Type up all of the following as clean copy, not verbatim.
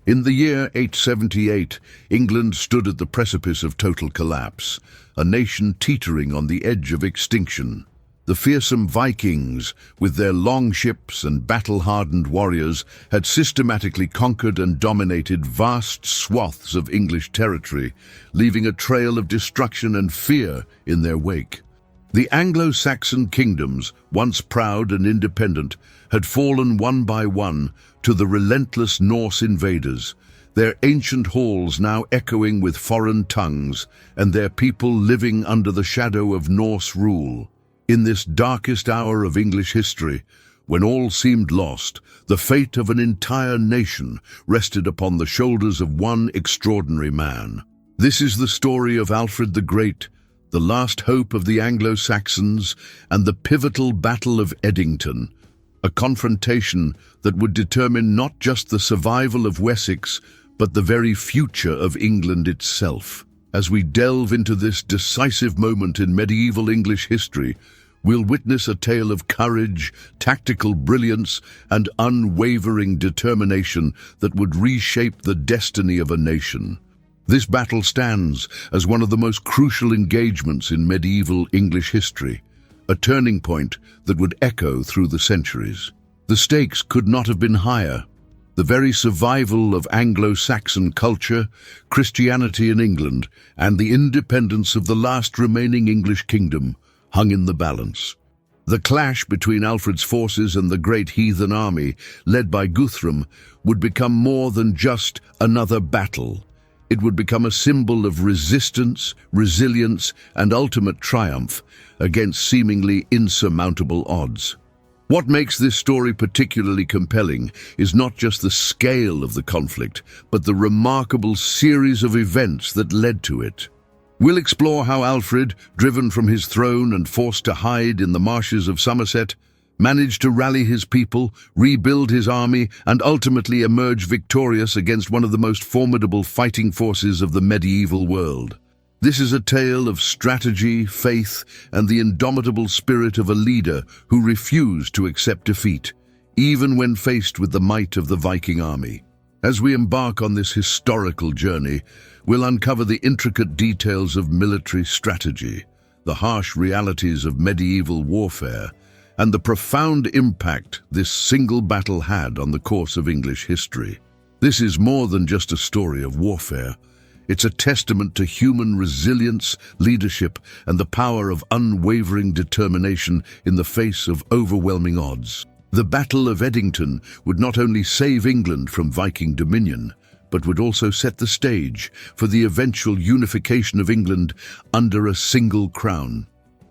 In the year 878, England stood at the precipice of total collapse, a nation teetering on the edge of extinction. The fearsome Vikings, with their long ships and battle-hardened warriors, had systematically conquered and dominated vast swaths of English territory, leaving a trail of destruction and fear in their wake. The Anglo-Saxon kingdoms, once proud and independent, had fallen one by one to the relentless Norse invaders, their ancient halls now echoing with foreign tongues and their people living under the shadow of Norse rule. In this darkest hour of English history, when all seemed lost, the fate of an entire nation rested upon the shoulders of one extraordinary man. This is the story of Alfred the Great, the last hope of the Anglo-Saxons, and the pivotal Battle of Edington, a confrontation that would determine not just the survival of Wessex, but the very future of England itself. As we delve into this decisive moment in medieval English history, we'll witness a tale of courage, tactical brilliance, and unwavering determination that would reshape the destiny of a nation. This battle stands as one of the most crucial engagements in medieval English history, a turning point that would echo through the centuries. The stakes could not have been higher. The very survival of Anglo-Saxon culture, Christianity in England, and the independence of the last remaining English kingdom hung in the balance. The clash between Alfred's forces and the great heathen army, led by Guthrum, would become more than just another battle. It would become a symbol of resistance, resilience, and ultimate triumph against seemingly insurmountable odds. What makes this story particularly compelling is not just the scale of the conflict, but the remarkable series of events that led to it. We'll explore how Alfred, driven from his throne and forced to hide in the marshes of Somerset, managed to rally his people, rebuild his army, and ultimately emerge victorious against one of the most formidable fighting forces of the medieval world. This is a tale of strategy, faith, and the indomitable spirit of a leader who refused to accept defeat, even when faced with the might of the Viking army. As we embark on this historical journey, we'll uncover the intricate details of military strategy, the harsh realities of medieval warfare, and the profound impact this single battle had on the course of English history. This is more than just a story of warfare. It's a testament to human resilience, leadership, and the power of unwavering determination in the face of overwhelming odds. The Battle of Edington would not only save England from Viking dominion, but would also set the stage for the eventual unification of England under a single crown.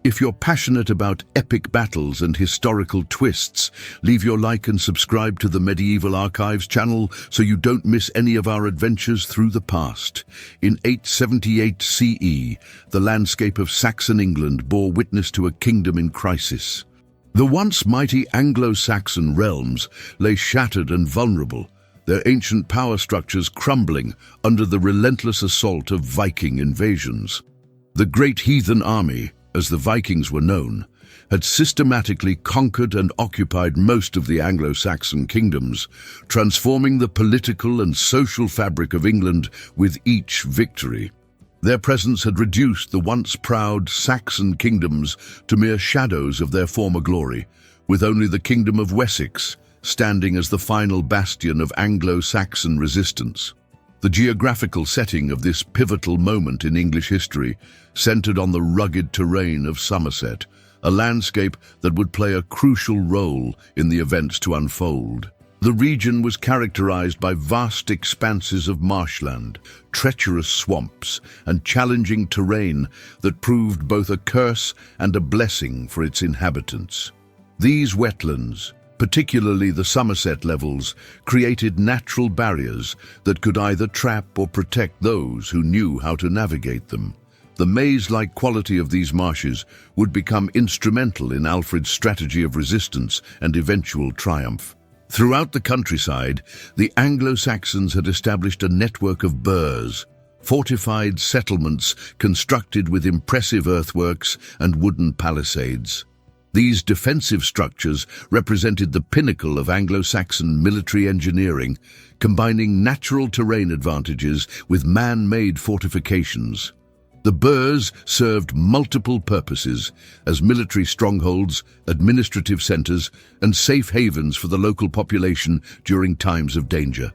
If you're passionate about epic battles and historical twists, leave your like and subscribe to the Medieval Archives channel so you don't miss any of our adventures through the past. In 878 CE, the landscape of Saxon England bore witness to a kingdom in crisis. The once mighty Anglo-Saxon realms lay shattered and vulnerable, their ancient power structures crumbling under the relentless assault of Viking invasions. The great heathen army, as the Vikings were known, had systematically conquered and occupied most of the Anglo-Saxon kingdoms, transforming the political and social fabric of England with each victory. Their presence had reduced the once proud Saxon kingdoms to mere shadows of their former glory, with only the kingdom of Wessex standing as the final bastion of Anglo-Saxon resistance. The geographical setting of this pivotal moment in English history centered on the rugged terrain of Somerset, a landscape that would play a crucial role in the events to unfold. The region was characterized by vast expanses of marshland, treacherous swamps, and challenging terrain that proved both a curse and a blessing for its inhabitants. These wetlands, particularly the Somerset levels, created natural barriers that could either trap or protect those who knew how to navigate them. The maze-like quality of these marshes would become instrumental in Alfred's strategy of resistance and eventual triumph. Throughout the countryside, the Anglo-Saxons had established a network of burhs, fortified settlements constructed with impressive earthworks and wooden palisades. These defensive structures represented the pinnacle of Anglo-Saxon military engineering, combining natural terrain advantages with man-made fortifications. The burhs served multiple purposes as military strongholds, administrative centers, and safe havens for the local population during times of danger.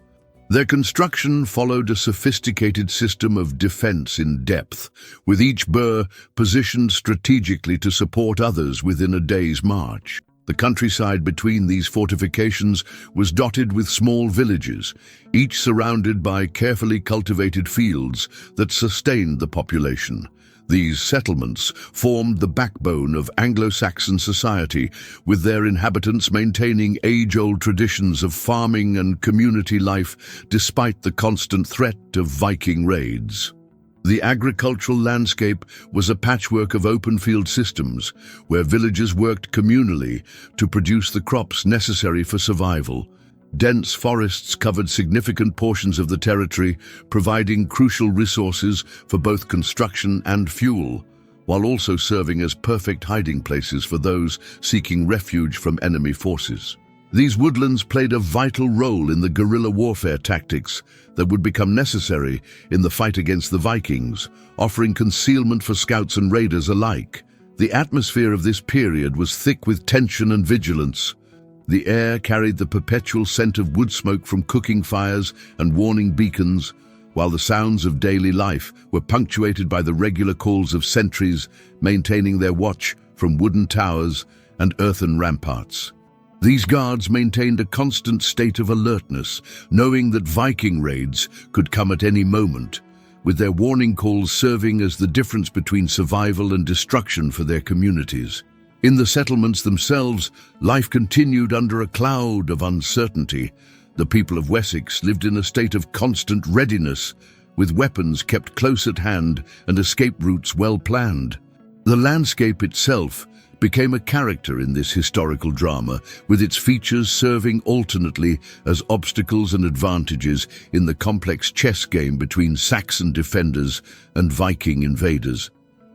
Their construction followed a sophisticated system of defense in depth, with each burh positioned strategically to support others within a day's march. The countryside between these fortifications was dotted with small villages, each surrounded by carefully cultivated fields that sustained the population. These settlements formed the backbone of Anglo-Saxon society, with their inhabitants maintaining age-old traditions of farming and community life despite the constant threat of Viking raids. The agricultural landscape was a patchwork of open-field systems where villagers worked communally to produce the crops necessary for survival. Dense forests covered significant portions of the territory, providing crucial resources for both construction and fuel, while also serving as perfect hiding places for those seeking refuge from enemy forces. These woodlands played a vital role in the guerrilla warfare tactics that would become necessary in the fight against the Vikings, offering concealment for scouts and raiders alike. The atmosphere of this period was thick with tension and vigilance. The air carried the perpetual scent of wood smoke from cooking fires and warning beacons, while the sounds of daily life were punctuated by the regular calls of sentries maintaining their watch from wooden towers and earthen ramparts. These guards maintained a constant state of alertness, knowing that Viking raids could come at any moment, with their warning calls serving as the difference between survival and destruction for their communities. In the settlements themselves, life continued under a cloud of uncertainty. The people of Wessex lived in a state of constant readiness, with weapons kept close at hand and escape routes well planned. The landscape itself became a character in this historical drama, with its features serving alternately as obstacles and advantages in the complex chess game between Saxon defenders and Viking invaders.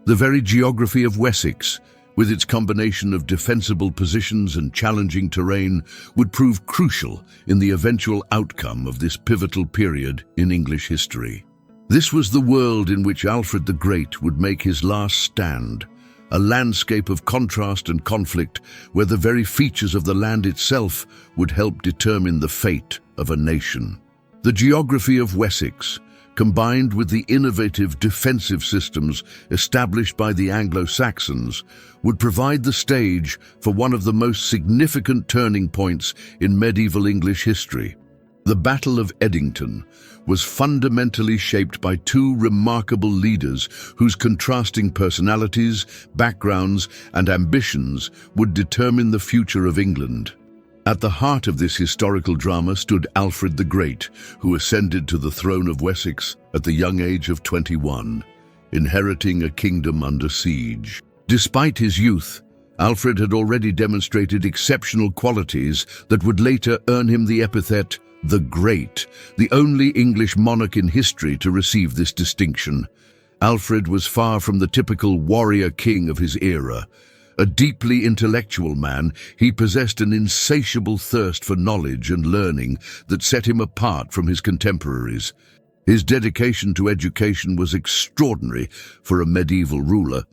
The very geography of Wessex, with its combination of defensible positions and challenging terrain, would prove crucial in the eventual outcome of this pivotal period in English history. This was the world in which Alfred the Great would make his last stand, a landscape of contrast and conflict where the very features of the land itself would help determine the fate of a nation. The geography of Wessex, combined with the innovative defensive systems established by the Anglo-Saxons, would provide the stage for one of the most significant turning points in medieval English history. The Battle of Edington was fundamentally shaped by two remarkable leaders whose contrasting personalities, backgrounds, and ambitions would determine the future of England. At the heart of this historical drama stood Alfred the Great, who ascended to the throne of Wessex at the young age of 21, inheriting a kingdom under siege. Despite his youth, Alfred had already demonstrated exceptional qualities that would later earn him the epithet the Great, the only English monarch in history to receive this distinction. Alfred was far from the typical warrior king of his era. A deeply intellectual man, he possessed an insatiable thirst for knowledge and learning that set him apart from his contemporaries. His dedication to education was extraordinary for a medieval ruler.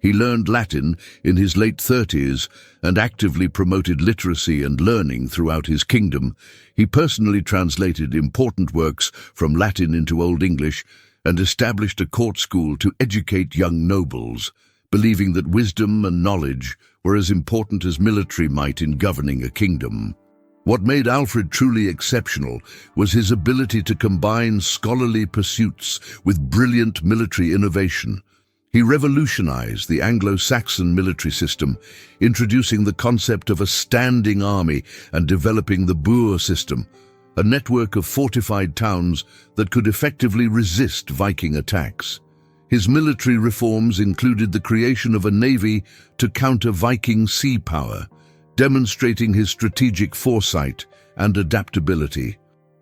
He learned Latin in his late 30s and actively promoted literacy and learning throughout his kingdom. He personally translated important works from Latin into Old English and established a court school to educate young nobles, believing that wisdom and knowledge were as important as military might in governing a kingdom. What made Alfred truly exceptional was his ability to combine scholarly pursuits with brilliant military innovation. He revolutionized the Anglo-Saxon military system, introducing the concept of a standing army and developing the burh system, a network of fortified towns that could effectively resist Viking attacks. His military reforms included the creation of a navy to counter Viking sea power, demonstrating his strategic foresight and adaptability.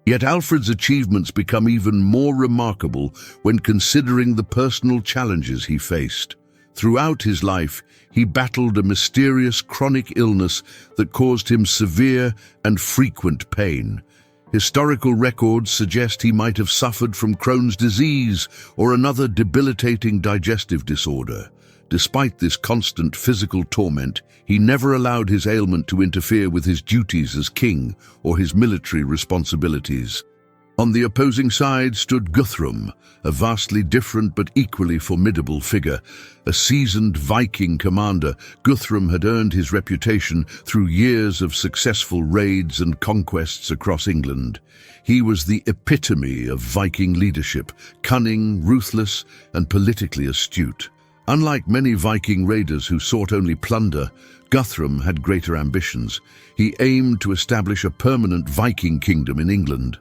Yet Alfred's achievements become even more remarkable when considering the personal challenges he faced. Throughout his life, he battled a mysterious chronic illness that caused him severe and frequent pain. Historical records suggest he might have suffered from Crohn's disease or another debilitating digestive disorder. Despite this constant physical torment, he never allowed his ailment to interfere with his duties as king or his military responsibilities. On the opposing side stood Guthrum, a vastly different but equally formidable figure. A seasoned Viking commander, Guthrum had earned his reputation through years of successful raids and conquests across England. He was the epitome of Viking leadership, cunning, ruthless, and politically astute. Unlike many Viking raiders who sought only plunder, Guthrum had greater ambitions. He aimed to establish a permanent Viking kingdom in England.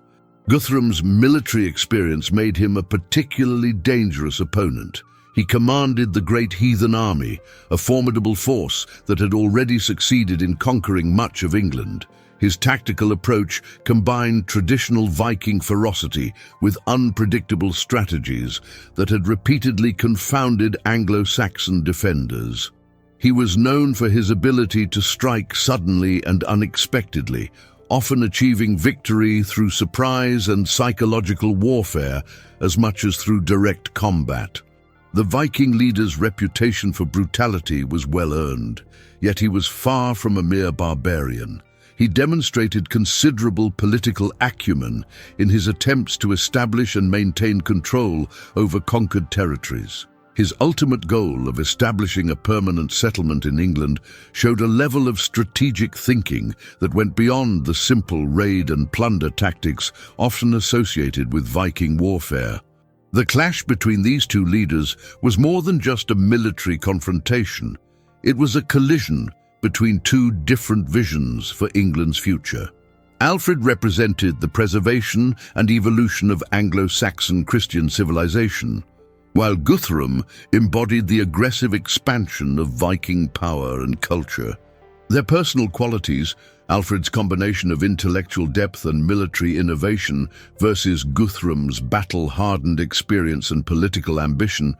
Guthrum's military experience made him a particularly dangerous opponent. He commanded the Great Heathen Army, a formidable force that had already succeeded in conquering much of England. His tactical approach combined traditional Viking ferocity with unpredictable strategies that had repeatedly confounded Anglo-Saxon defenders. He was known for his ability to strike suddenly and unexpectedly, often achieving victory through surprise and psychological warfare as much as through direct combat. The Viking leader's reputation for brutality was well earned, yet he was far from a mere barbarian. He demonstrated considerable political acumen in his attempts to establish and maintain control over conquered territories. His ultimate goal of establishing a permanent settlement in England showed a level of strategic thinking that went beyond the simple raid and plunder tactics often associated with Viking warfare. The clash between these two leaders was more than just a military confrontation. It was a collision between two different visions for England's future. Alfred represented the preservation and evolution of Anglo-Saxon Christian civilization, while Guthrum embodied the aggressive expansion of Viking power and culture. Their personal qualities, Alfred's combination of intellectual depth and military innovation versus Guthrum's battle-hardened experience and political ambition,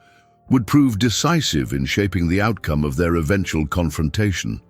would prove decisive in shaping the outcome of their eventual confrontation.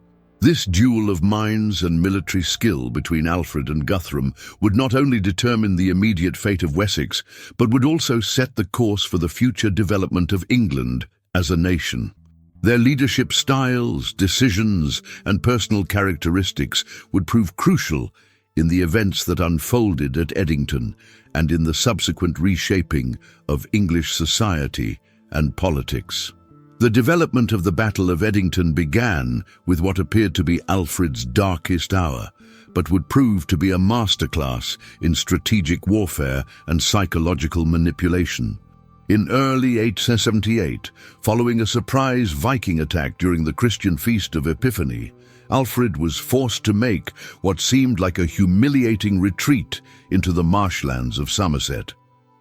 This duel of minds and military skill between Alfred and Guthrum would not only determine the immediate fate of Wessex, but would also set the course for the future development of England as a nation. Their leadership styles, decisions, and personal characteristics would prove crucial in the events that unfolded at Edington and in the subsequent reshaping of English society and politics. The development of the Battle of Edington began with what appeared to be Alfred's darkest hour, but would prove to be a masterclass in strategic warfare and psychological manipulation. In early 878, following a surprise Viking attack during the Christian feast of Epiphany, Alfred was forced to make what seemed like a humiliating retreat into the marshlands of Somerset.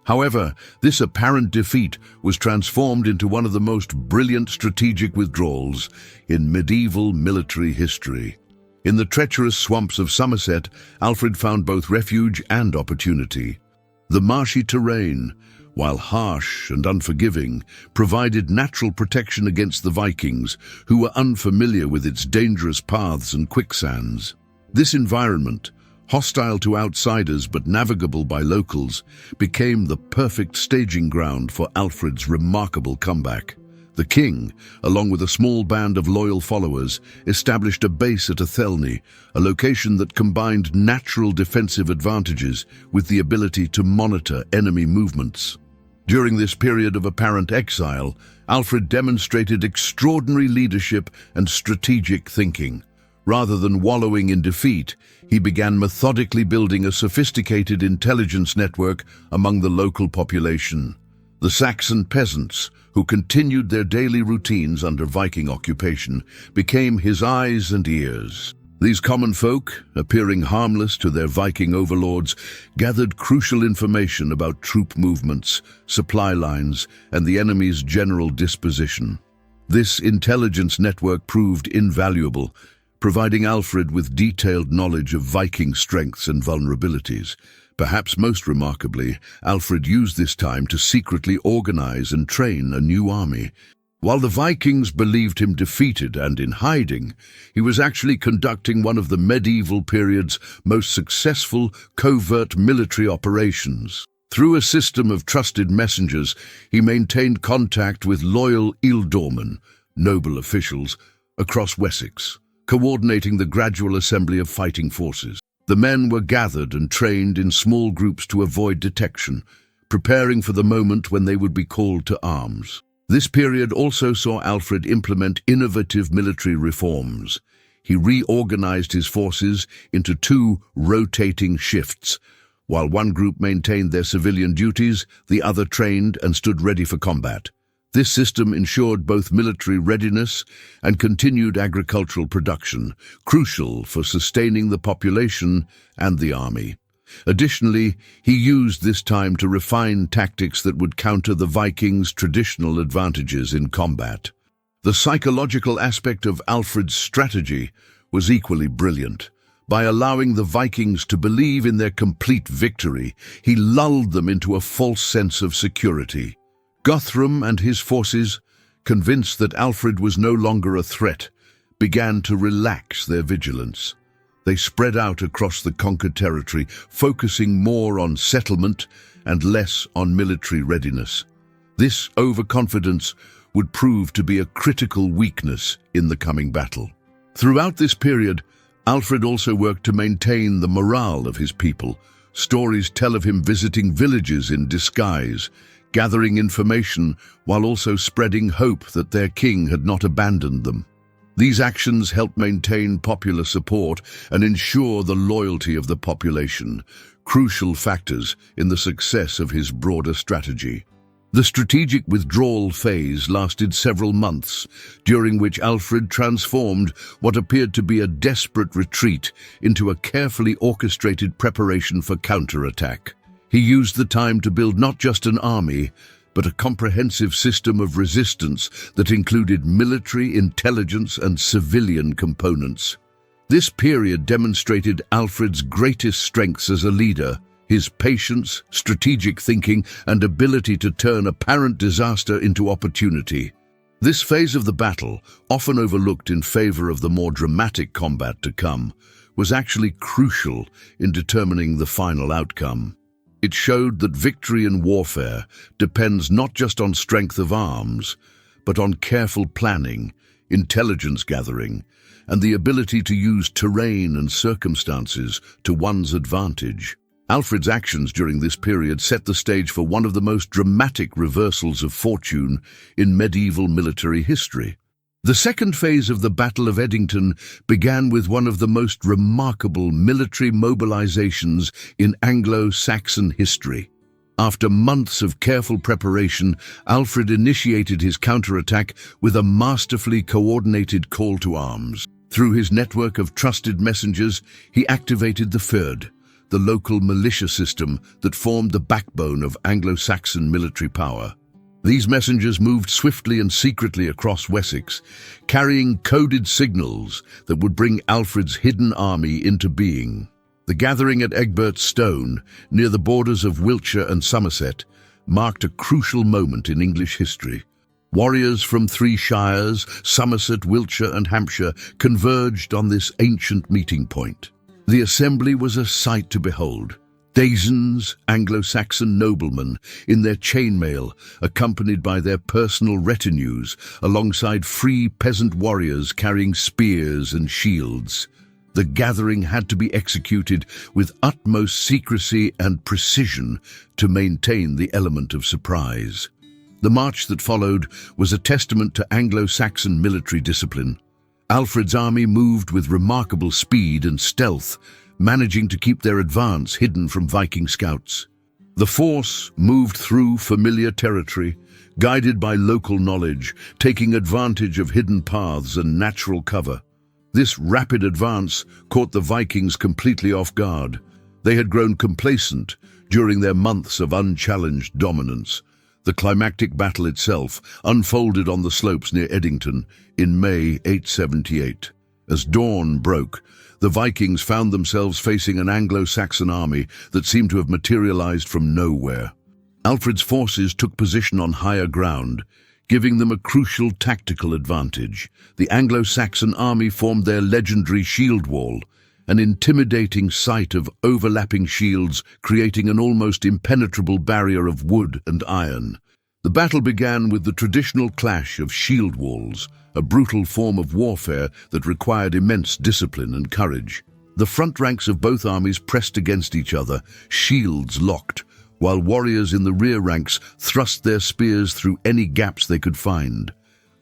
However, this apparent defeat was transformed into one of the most brilliant strategic withdrawals in medieval military history. In the treacherous swamps of Somerset, Alfred found both refuge and opportunity. The marshy terrain, while harsh and unforgiving, provided natural protection against the Vikings, who were unfamiliar with its dangerous paths and quicksands. This environment, hostile to outsiders but navigable by locals, became the perfect staging ground for Alfred's remarkable comeback. The king, along with a small band of loyal followers, established a base at Athelney, a location that combined natural defensive advantages with the ability to monitor enemy movements. During this period of apparent exile, Alfred demonstrated extraordinary leadership and strategic thinking. Rather than wallowing in defeat, he began methodically building a sophisticated intelligence network among the local population. The Saxon peasants, who continued their daily routines under Viking occupation, became his eyes and ears. These common folk, appearing harmless to their Viking overlords, gathered crucial information about troop movements, supply lines, and the enemy's general disposition. This intelligence network proved invaluable, providing Alfred with detailed knowledge of Viking strengths and vulnerabilities. Perhaps most remarkably, Alfred used this time to secretly organize and train a new army. While the Vikings believed him defeated and in hiding, he was actually conducting one of the medieval period's most successful covert military operations. Through a system of trusted messengers, he maintained contact with loyal ealdormen, noble officials, across Wessex, coordinating the gradual assembly of fighting forces. The men were gathered and trained in small groups to avoid detection, preparing for the moment when they would be called to arms. This period also saw Alfred implement innovative military reforms. He reorganized his forces into two rotating shifts. While one group maintained their civilian duties, the other trained and stood ready for combat. This system ensured both military readiness and continued agricultural production, crucial for sustaining the population and the army. Additionally, he used this time to refine tactics that would counter the Vikings' traditional advantages in combat. The psychological aspect of Alfred's strategy was equally brilliant. By allowing the Vikings to believe in their complete victory, he lulled them into a false sense of security. Guthrum and his forces, convinced that Alfred was no longer a threat, began to relax their vigilance. They spread out across the conquered territory, focusing more on settlement and less on military readiness. This overconfidence would prove to be a critical weakness in the coming battle. Throughout this period, Alfred also worked to maintain the morale of his people. Stories tell of him visiting villages in disguise, gathering information while also spreading hope that their king had not abandoned them. These actions helped maintain popular support and ensure the loyalty of the population, crucial factors in the success of his broader strategy. The strategic withdrawal phase lasted several months, during which Alfred transformed what appeared to be a desperate retreat into a carefully orchestrated preparation for counterattack. He used the time to build not just an army, but a comprehensive system of resistance that included military, intelligence, and civilian components. This period demonstrated Alfred's greatest strengths as a leader: his patience, strategic thinking, and ability to turn apparent disaster into opportunity. This phase of the battle, often overlooked in favor of the more dramatic combat to come, was actually crucial in determining the final outcome. It showed that victory in warfare depends not just on strength of arms, but on careful planning, intelligence gathering, and the ability to use terrain and circumstances to one's advantage. Alfred's actions during this period set the stage for one of the most dramatic reversals of fortune in medieval military history. The second phase of the Battle of Edington began with one of the most remarkable military mobilizations in Anglo-Saxon history. After months of careful preparation, Alfred initiated his counterattack with a masterfully coordinated call to arms. Through his network of trusted messengers, he activated the Fyrd, the local militia system that formed the backbone of Anglo-Saxon military power. These messengers moved swiftly and secretly across Wessex, carrying coded signals that would bring Alfred's hidden army into being. The gathering at Egbert's Stone, near the borders of Wiltshire and Somerset, marked a crucial moment in English history. Warriors from three shires, Somerset, Wiltshire, and Hampshire, converged on this ancient meeting point. The assembly was a sight to behold. Dazens, Anglo-Saxon noblemen, in their chainmail, accompanied by their personal retinues, alongside free peasant warriors carrying spears and shields. The gathering had to be executed with utmost secrecy and precision to maintain the element of surprise. The march that followed was a testament to Anglo-Saxon military discipline. Alfred's army moved with remarkable speed and stealth, managing to keep their advance hidden from Viking scouts. The force moved through familiar territory, guided by local knowledge, taking advantage of hidden paths and natural cover. This rapid advance caught the Vikings completely off guard. They had grown complacent during their months of unchallenged dominance. The climactic battle itself unfolded on the slopes near Edington in May 878. As dawn broke, the Vikings found themselves facing an Anglo-Saxon army that seemed to have materialized from nowhere. Alfred's forces took position on higher ground, giving them a crucial tactical advantage. The Anglo-Saxon army formed their legendary shield wall, an intimidating sight of overlapping shields creating an almost impenetrable barrier of wood and iron. The battle began with the traditional clash of shield walls, a brutal form of warfare that required immense discipline and courage. The front ranks of both armies pressed against each other, shields locked, while warriors in the rear ranks thrust their spears through any gaps they could find.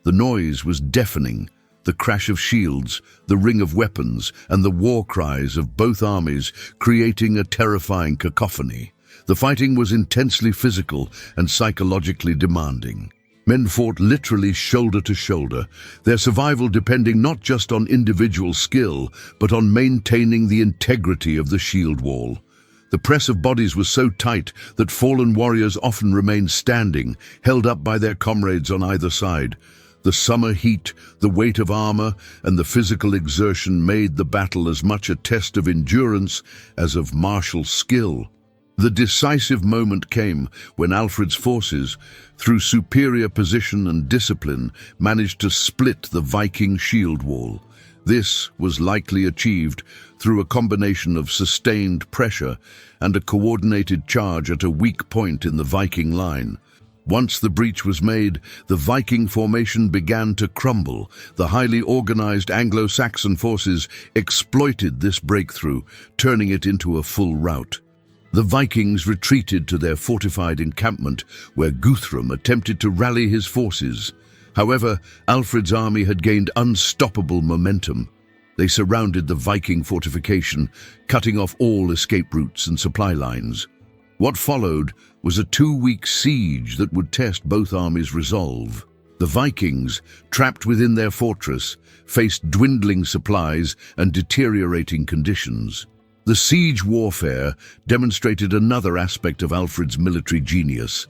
The noise was deafening, the crash of shields, the ring of weapons, and the war cries of both armies creating a terrifying cacophony. The fighting was intensely physical and psychologically demanding. Men fought literally shoulder to shoulder, their survival depending not just on individual skill, but on maintaining the integrity of the shield wall. The press of bodies was so tight that fallen warriors often remained standing, held up by their comrades on either side. The summer heat, the weight of armor, and the physical exertion made the battle as much a test of endurance as of martial skill. The decisive moment came when Alfred's forces, through superior position and discipline, managed to split the Viking shield wall. This was likely achieved through a combination of sustained pressure and a coordinated charge at a weak point in the Viking line. Once the breach was made, the Viking formation began to crumble. The highly organized Anglo-Saxon forces exploited this breakthrough, turning it into a full rout. The Vikings retreated to their fortified encampment, where Guthrum attempted to rally his forces. However, Alfred's army had gained unstoppable momentum. They surrounded the Viking fortification, cutting off all escape routes and supply lines. What followed was a 2-week siege that would test both armies' resolve. The Vikings, trapped within their fortress, faced dwindling supplies and deteriorating conditions. The siege warfare demonstrated another aspect of Alfred's military genius.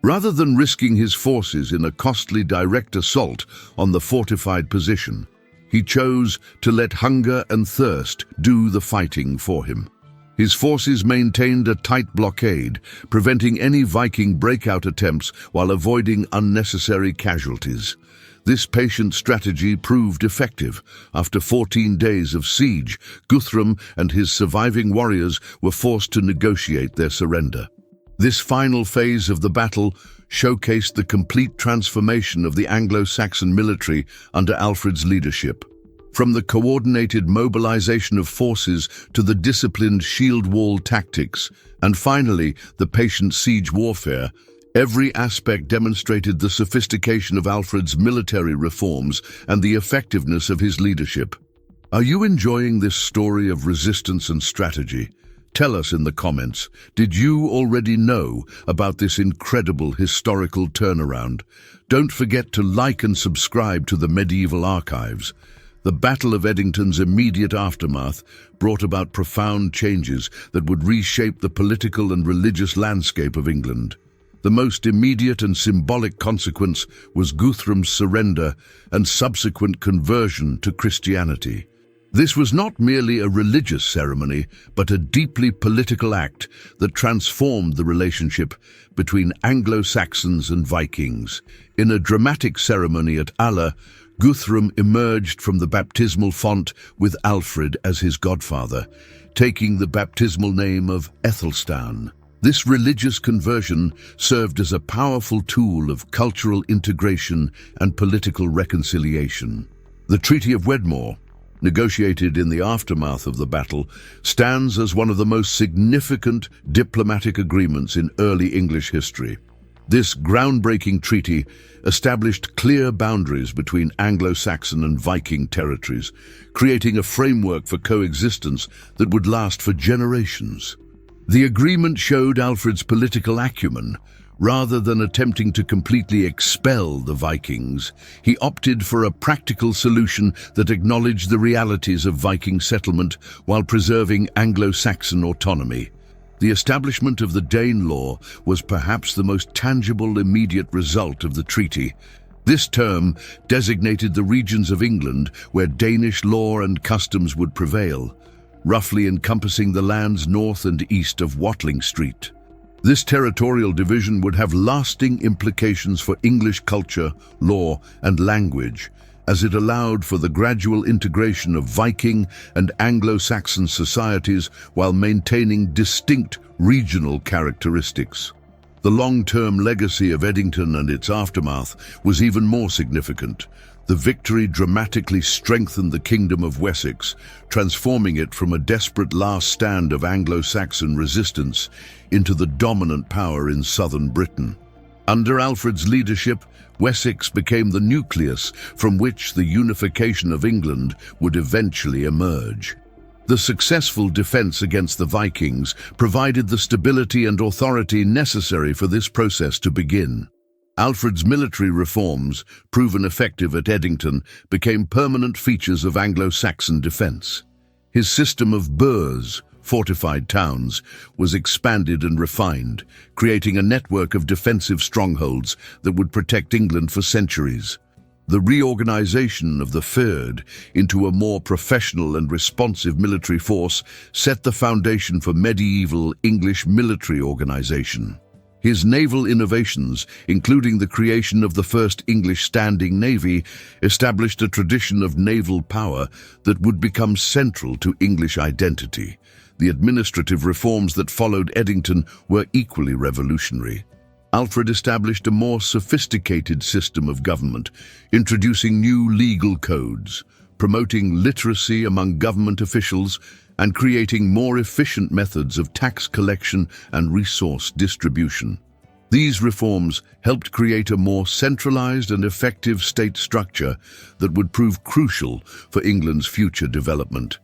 Rather than risking his forces in a costly direct assault on the fortified position, he chose to let hunger and thirst do the fighting for him. His forces maintained a tight blockade, preventing any Viking breakout attempts while avoiding unnecessary casualties. This patient strategy proved effective. After 14 days of siege, Guthrum and his surviving warriors were forced to negotiate their surrender. This final phase of the battle showcased the complete transformation of the Anglo-Saxon military under Alfred's leadership. From the coordinated mobilization of forces to the disciplined shield wall tactics, and finally the patient siege warfare, every aspect demonstrated the sophistication of Alfred's military reforms and the effectiveness of his leadership. Are you enjoying this story of resistance and strategy? Tell us in the comments, did you already know about this incredible historical turnaround? Don't forget to like and subscribe to the Medieval Archives. The Battle of Edington's immediate aftermath brought about profound changes that would reshape the political and religious landscape of England. The most immediate and symbolic consequence was Guthrum's surrender and subsequent conversion to Christianity. This was not merely a religious ceremony, but a deeply political act that transformed the relationship between Anglo-Saxons and Vikings. In a dramatic ceremony at Alla, Guthrum emerged from the baptismal font with Alfred as his godfather, taking the baptismal name of Ethelstan. This religious conversion served as a powerful tool of cultural integration and political reconciliation. The Treaty of Wedmore, negotiated in the aftermath of the battle, stands as one of the most significant diplomatic agreements in early English history. This groundbreaking treaty established clear boundaries between Anglo-Saxon and Viking territories, creating a framework for coexistence that would last for generations. The agreement showed Alfred's political acumen. Rather than attempting to completely expel the Vikings, he opted for a practical solution that acknowledged the realities of Viking settlement while preserving Anglo-Saxon autonomy. The establishment of the Danelaw was perhaps the most tangible immediate result of the treaty. This term designated the regions of England where Danish law and customs would prevail, roughly encompassing the lands north and east of Watling Street. This territorial division would have lasting implications for English culture, law, and language, as it allowed for the gradual integration of Viking and Anglo-Saxon societies while maintaining distinct regional characteristics. The long-term legacy of Edington and its aftermath was even more significant. The victory dramatically strengthened the Kingdom of Wessex, transforming it from a desperate last stand of Anglo-Saxon resistance into the dominant power in southern Britain. Under Alfred's leadership, Wessex became the nucleus from which the unification of England would eventually emerge. The successful defense against the Vikings provided the stability and authority necessary for this process to begin. Alfred's military reforms, proven effective at Edington, became permanent features of Anglo-Saxon defense. His system of burhs, fortified towns, was expanded and refined, creating a network of defensive strongholds that would protect England for centuries. The reorganization of the fyrd into a more professional and responsive military force set the foundation for medieval English military organization. His naval innovations, including the creation of the first English standing navy, established a tradition of naval power that would become central to English identity. The administrative reforms that followed Edington were equally revolutionary. Alfred established a more sophisticated system of government, introducing new legal codes, promoting literacy among government officials, and creating more efficient methods of tax collection and resource distribution. These reforms helped create a more centralized and effective state structure that would prove crucial for England's future development.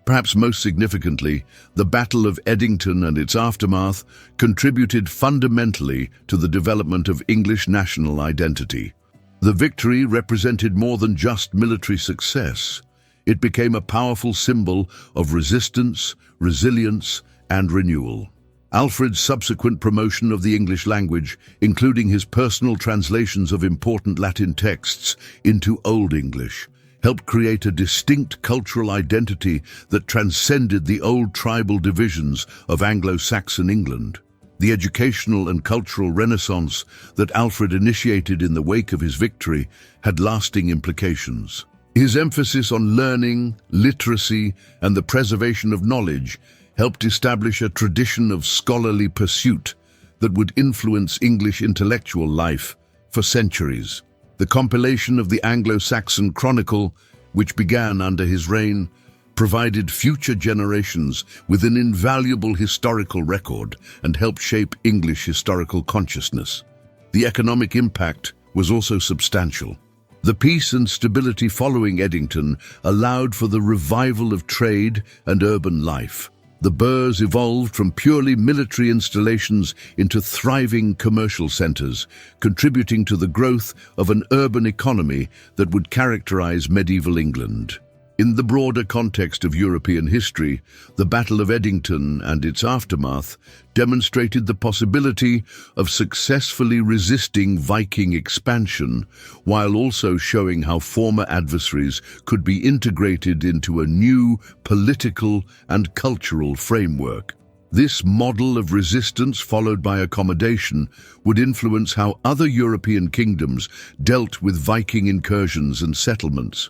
Perhaps most significantly, the Battle of Edington and its aftermath contributed fundamentally to the development of English national identity. The victory represented more than just military success. It became a powerful symbol of resistance, resilience, and renewal. Alfred's subsequent promotion of the English language, including his personal translations of important Latin texts into Old English, helped create a distinct cultural identity that transcended the old tribal divisions of Anglo-Saxon England. The educational and cultural renaissance that Alfred initiated in the wake of his victory had lasting implications. His emphasis on learning, literacy, and the preservation of knowledge helped establish a tradition of scholarly pursuit that would influence English intellectual life for centuries. The compilation of the Anglo-Saxon Chronicle, which began under his reign, provided future generations with an invaluable historical record and helped shape English historical consciousness. The economic impact was also substantial. The peace and stability following Edington allowed for the revival of trade and urban life. The burhs evolved from purely military installations into thriving commercial centers, contributing to the growth of an urban economy that would characterize medieval England. In the broader context of European history, the Battle of Edington and its aftermath demonstrated the possibility of successfully resisting Viking expansion, while also showing how former adversaries could be integrated into a new political and cultural framework. This model of resistance, followed by accommodation, would influence how other European kingdoms dealt with Viking incursions and settlements.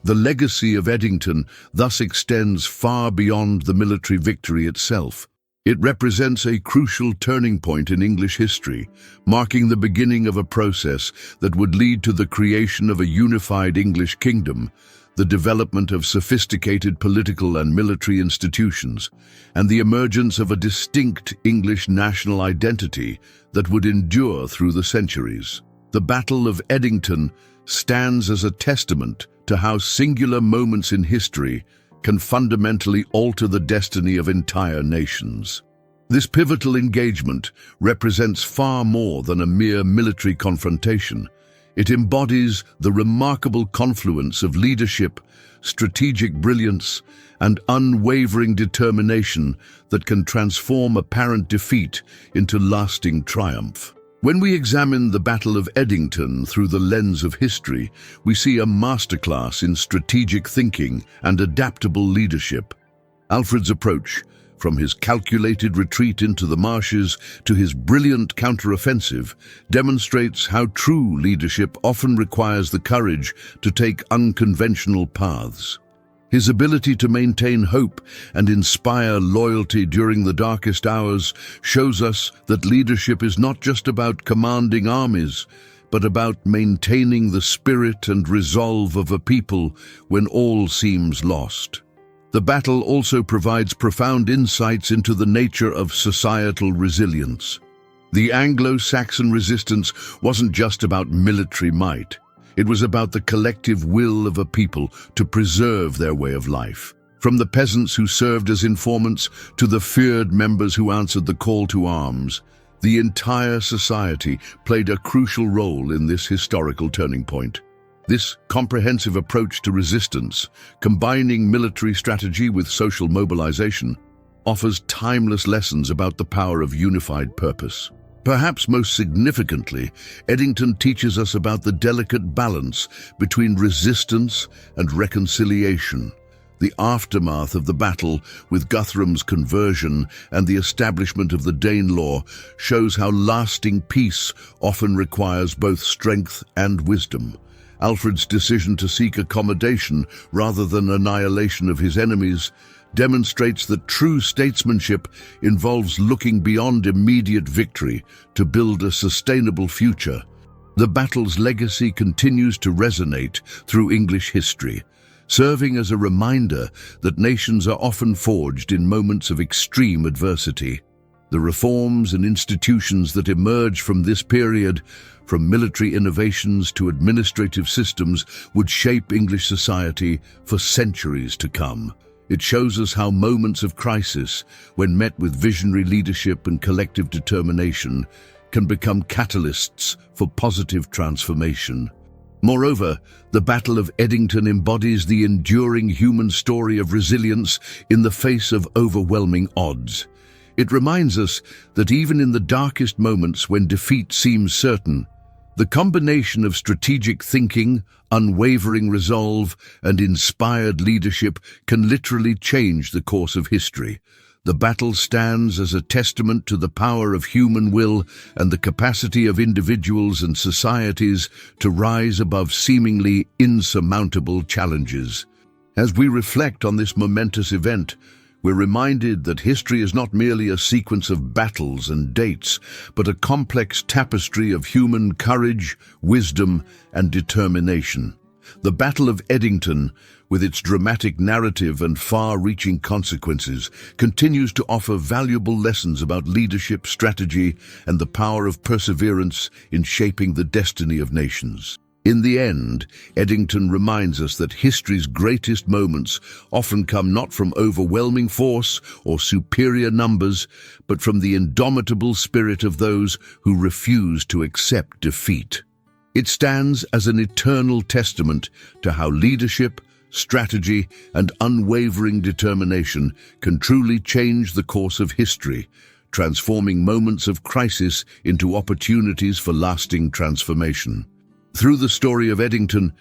The legacy of Edington thus extends far beyond the military victory itself. It represents a crucial turning point in English history, marking the beginning of a process that would lead to the creation of a unified English kingdom, the development of sophisticated political and military institutions, and the emergence of a distinct English national identity that would endure through the centuries. The Battle of Edington stands as a testament to how singular moments in history can fundamentally alter the destiny of entire nations. This pivotal engagement represents far more than a mere military confrontation. It embodies the remarkable confluence of leadership, strategic brilliance, and unwavering determination that can transform apparent defeat into lasting triumph. When we examine the Battle of Edington through the lens of history, we see a masterclass in strategic thinking and adaptable leadership. Alfred's approach, from his calculated retreat into the marshes to his brilliant counteroffensive, demonstrates how true leadership often requires the courage to take unconventional paths. His ability to maintain hope and inspire loyalty during the darkest hours shows us that leadership is not just about commanding armies, but about maintaining the spirit and resolve of a people when all seems lost. The battle also provides profound insights into the nature of societal resilience. The Anglo-Saxon resistance wasn't just about military might. It was about the collective will of a people to preserve their way of life. From the peasants who served as informants to the feared members who answered the call to arms, the entire society played a crucial role in this historical turning point. This comprehensive approach to resistance, combining military strategy with social mobilization, offers timeless lessons about the power of unified purpose. Perhaps most significantly, Edington teaches us about the delicate balance between resistance and reconciliation. The aftermath of the battle with Guthrum's conversion and the establishment of the Danelaw shows how lasting peace often requires both strength and wisdom. Alfred's decision to seek accommodation rather than annihilation of his enemies demonstrates that true statesmanship involves looking beyond immediate victory to build a sustainable future. The battle's legacy continues to resonate through English history, serving as a reminder that nations are often forged in moments of extreme adversity. The reforms and institutions that emerge from this period, from military innovations to administrative systems, would shape English society for centuries to come. It shows us how moments of crisis, when met with visionary leadership and collective determination, can become catalysts for positive transformation. Moreover, the Battle of Edington embodies the enduring human story of resilience in the face of overwhelming odds. It reminds us that even in the darkest moments when defeat seems certain, the combination of strategic thinking, unwavering resolve, and inspired leadership can literally change the course of history. The battle stands as a testament to the power of human will and the capacity of individuals and societies to rise above seemingly insurmountable challenges. As we reflect on this momentous event, we're reminded that history is not merely a sequence of battles and dates, but a complex tapestry of human courage, wisdom, and determination. The Battle of Edington, with its dramatic narrative and far-reaching consequences, continues to offer valuable lessons about leadership, strategy, and the power of perseverance in shaping the destiny of nations. In the end, Edington reminds us that history's greatest moments often come not from overwhelming force or superior numbers, but from the indomitable spirit of those who refuse to accept defeat. It stands as an eternal testament to how leadership, strategy, and unwavering determination can truly change the course of history, transforming moments of crisis into opportunities for lasting transformation. Through the story of Edington,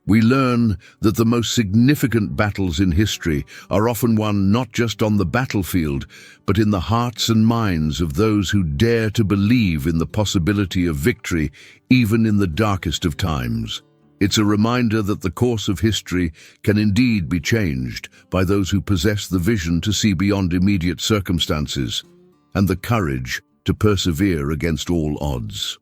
we learn that the most significant battles in history are often won not just on the battlefield, but in the hearts and minds of those who dare to believe in the possibility of victory, even in the darkest of times. It's a reminder that the course of history can indeed be changed by those who possess the vision to see beyond immediate circumstances and the courage to persevere against all odds.